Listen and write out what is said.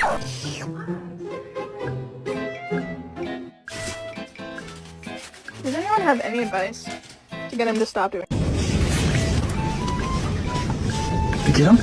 Does anyone have any advice to get him to stop doing it? To get him?